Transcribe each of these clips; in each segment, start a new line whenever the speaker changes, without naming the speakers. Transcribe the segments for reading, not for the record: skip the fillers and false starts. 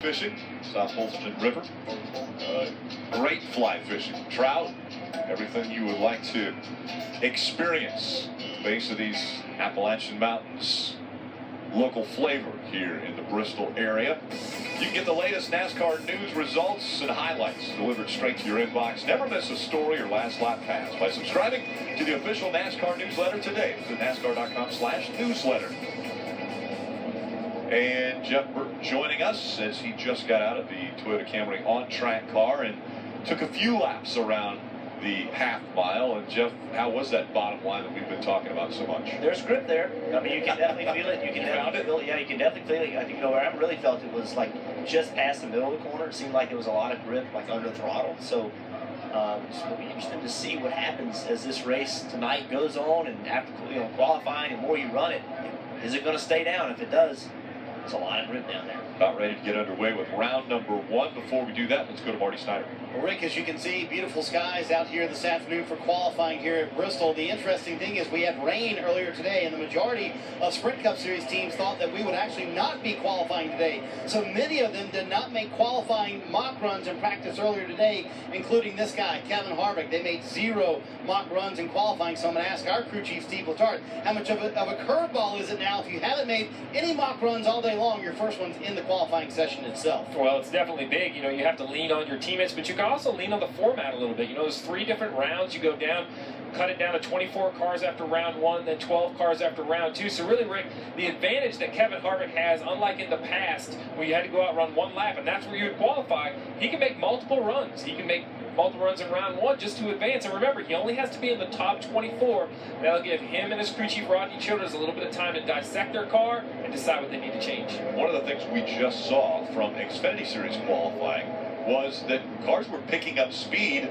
fishing, South Holston River. Great fly fishing, trout, everything you would like to experience at the base of these Appalachian Mountains. Local flavor here in the Bristol area. You can get the latest NASCAR news, results, and highlights delivered straight to your inbox. Never miss a story or last lap pass by subscribing to the official NASCAR newsletter today. Visit NASCAR.com/newsletter. And Jeff Burton joining us as he just got out of the Toyota Camry on-track car and took a few laps around the half mile. And Jeff, how was that bottom line that we've been talking about so much?
There's grip there. I mean, you can definitely feel it. You can definitely feel it. Yeah, you can definitely feel it. I think, where I really felt it was like just past the middle of the corner. It seemed like there was a lot of grip, like under throttle. So it's going to be interesting to see what happens as this race tonight goes on, and after qualifying, the more you run it, is it going to stay down? If it does, there's a lot of grip down there.
About ready to get underway with round number 1. Before we do that, let's go to Marty Snyder.
Well, Rick, as you can see, beautiful skies out here this afternoon for qualifying here at Bristol. The interesting thing is we had rain earlier today, and the majority of Sprint Cup Series teams thought that we would actually not be qualifying today. So many of them did not make qualifying mock runs in practice earlier today, including this guy, Kevin Harvick. They made 0 mock runs in qualifying. So I'm going to ask our crew chief, Steve Letarte, how much of a curveball is it now if you haven't made any mock runs all day long, your first one's in the qualifying session itself?
Well, it's definitely big. You have to lean on your teammates, but you can also lean on the format a little bit. There's 3 different rounds. You go down, cut it down to 24 cars after round 1, then 12 cars after round 2. So really, Rick, the advantage that Kevin Harvick has, unlike in the past, where you had to go out and run 1 lap, and that's where you would qualify, he can make multiple runs. He can make multiple runs in round 1 just to advance. And remember, he only has to be in the top 24. That'll give him and his crew chief, Rodney Childers, a little bit of time to dissect their car and decide what they need to change.
One of the things we just saw from Xfinity Series qualifying was that cars were picking up speed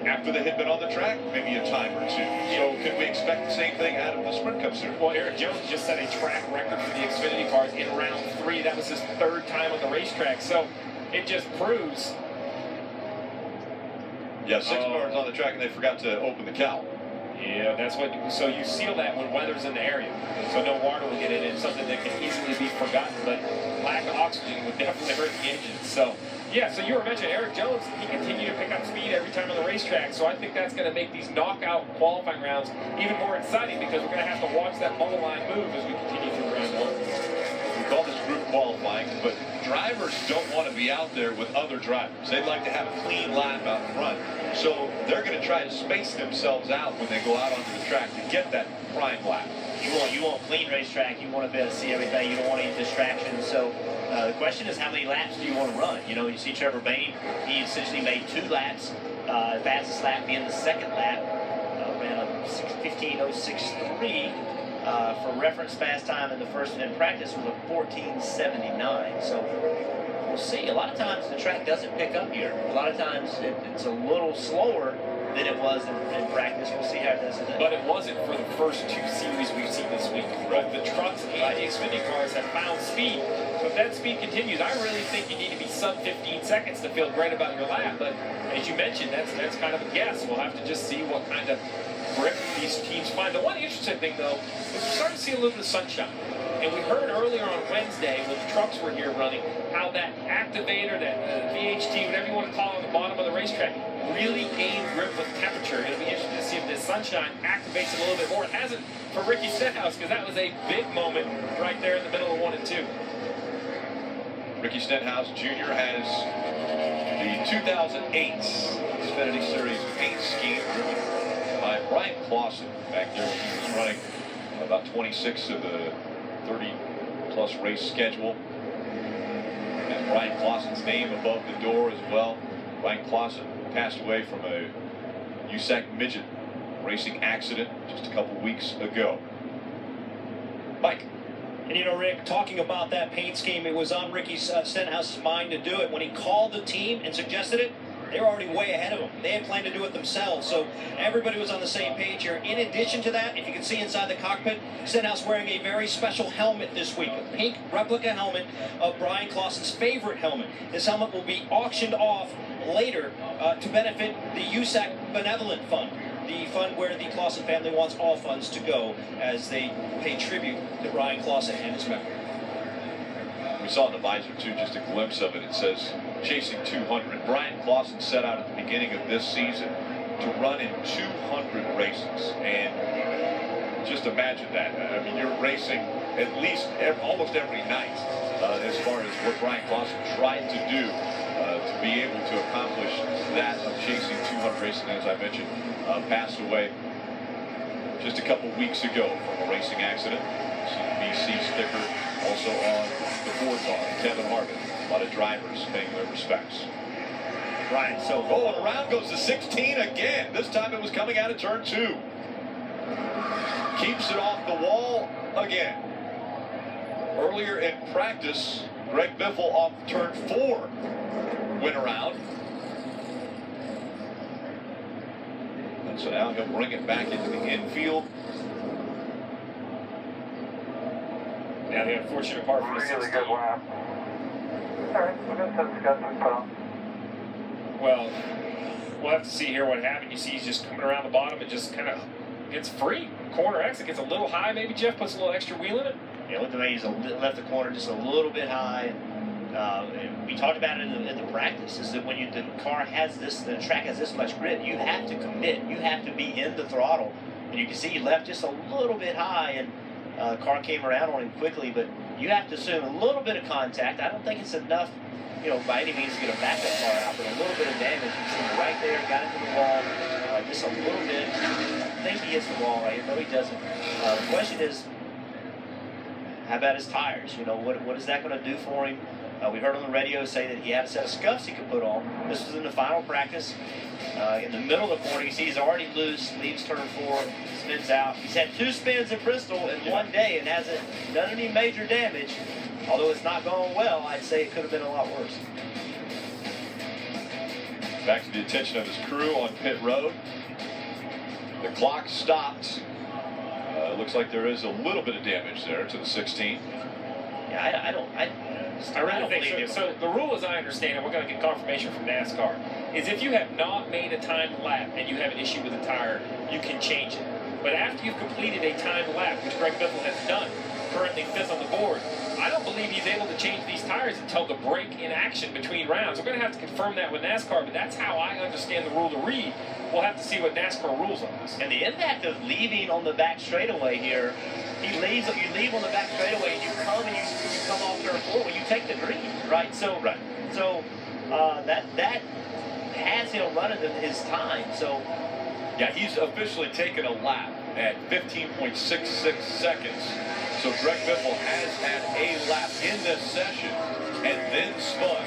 after they had been on the track maybe a time or 2. So could we expect the same thing out of the Sprint Cup Series?
Well, Eric Jones just set a track record for the Xfinity cars in round 3. That was his 3rd time on the racetrack. So it just proves.
Yeah, 6 cars on the track and they forgot to open the cowl.
Yeah, that's what. So you seal that when weather's in the area, so no water will get in. It's something that can easily be forgotten, but lack of oxygen would definitely hurt the engine. So yeah, so you were mentioning Eric Jones. He continued to pick up speed every time on the racetrack. So I think that's going to make these knockout qualifying rounds even more exciting, because we're going to have to watch that multi line move as we continue through round 1.
We call this group qualifying, but drivers don't want to be out there with other drivers. They'd like to have a clean lap out front. So they're going to try to space themselves out when they go out onto the track to get that prime lap.
You want clean racetrack. You want to be able to see everything. You don't want any distractions. So the question is, how many laps do you want to run? You see Trevor Bayne, he essentially made 2 laps. Fastest lap being the 2nd lap, ran a 15:06.3. For reference, fast time in the first in practice was a 14:79. So we'll see. A lot of times the track doesn't pick up here. A lot of times it's a little slower than it was in practice. We'll see how it does today.
But it wasn't for the first 2 series we've seen this week. Both the trucks and the Xfinity cars have found speed. So if that speed continues, I really think you need to be sub 15 seconds to feel great about your lap. But as you mentioned, that's kind of a guess. We'll have to just see what kind of grip these teams find. The one interesting thing, though, is we're starting to see a little bit of sunshine. And we heard earlier on Wednesday when the trucks were here running how that activator, that VHT, whatever you want to call it, on the bottom of the racetrack, really gained grip with temperature. It'll be interesting to see if this sunshine activates it a little bit more. It hasn't for Ricky Stenhouse, because that was a big moment right there in the middle of 1 and 2.
Ricky Stenhouse Jr. has the 2008 Xfinity Series paint scheme driven by Brian Clausen back there when he was running about 26 of the 30-plus race schedule. And Brian Clausen's name above the door as well. Brian Clausen passed away from a USAC midget racing accident just a couple weeks ago. Mike.
And Rick, talking about that paint scheme, it was on Ricky Stenhouse's mind to do it. When he called the team and suggested it, they were already way ahead of him. They had planned to do it themselves, so everybody was on the same page here. In addition to that, if you can see inside the cockpit, Stenhouse wearing a very special helmet this week, a pink replica helmet of Brian Clausen's favorite helmet. This helmet will be auctioned off later to benefit the USAC Benevolent Fund, the fund where the Clausen family wants all funds to go as they pay tribute to Brian Clausen and his memory.
We We saw in the visor, too, just a glimpse of it. It says, chasing 200. Brian Clausen set out at the beginning of this season to run in 200 races. And just imagine that. I mean, you're racing at least almost every night as far as what Brian Clausen tried to do to be able to accomplish that of chasing 200 races. And as I mentioned, passed away just a couple weeks ago from a racing accident. See the BC sticker also on the Ford car. Kevin Harvick. A lot of drivers paying their respects.
Brian, so
and around goes the 16 again. This time it was coming out of turn 2. Keeps it off the wall again. Earlier in practice, Greg Biffle off turn 4 went around. And so now he'll bring it back into the infield.
Now the unfortunate part for the 16.
Really good lap. All right, we're going to discuss this problem.
Well, we'll have to see here what happened. You see he's just coming around the bottom and just kind of gets free. Corner exit gets a little high. Maybe Jeff puts a little extra wheel in it.
Yeah, looked like he's left the corner just a little bit high. And we talked about it in the practice, is that when the car has this, the track has this much grip, you have to commit. You have to be in the throttle. And you can see he left just a little bit high, and the car came around on him quickly. But you have to assume a little bit of contact. I don't think it's enough, by any means to get a backup car out, but a little bit of damage. You see him right there, got into the wall, just a little bit. I think he hits the wall right here. No, he doesn't. The question is, how about his tires? What is that going to do for him? We heard on the radio say that he had a set of scuffs he could put on. This was in the final practice. In the middle of the corner, you see he's already loose, leaves turn 4, spins out. He's had 2 spins in Bristol in one day and hasn't done any major damage. Although it's not going well, I'd say it could have been a lot worse.
Back to the attention of his crew on pit road. The clock stopped. Looks like there is a little bit of damage there to the 16.
Yeah, I don't
really think so. So the rule, as I understand it, we're going to get confirmation from NASCAR, is if you have not made a timed lap and you have an issue with a tire, you can change it. But after you've completed a timed lap, which Greg Biffle has done, currently 5th on the board, I don't believe he's able to change these tires until the break in action between rounds. We're going to have to confirm that with NASCAR, but that's how I understand the rule to read. We'll have to see what NASCAR rules on this.
And the impact of leaving on the back straightaway here, you leave on the back straightaway and you come off turn 4 when you take the green, right? So that has him running his time. So
yeah, he's officially taken a lap at 15.66 seconds. So Greg Biffle has had a lap in this session and then spun.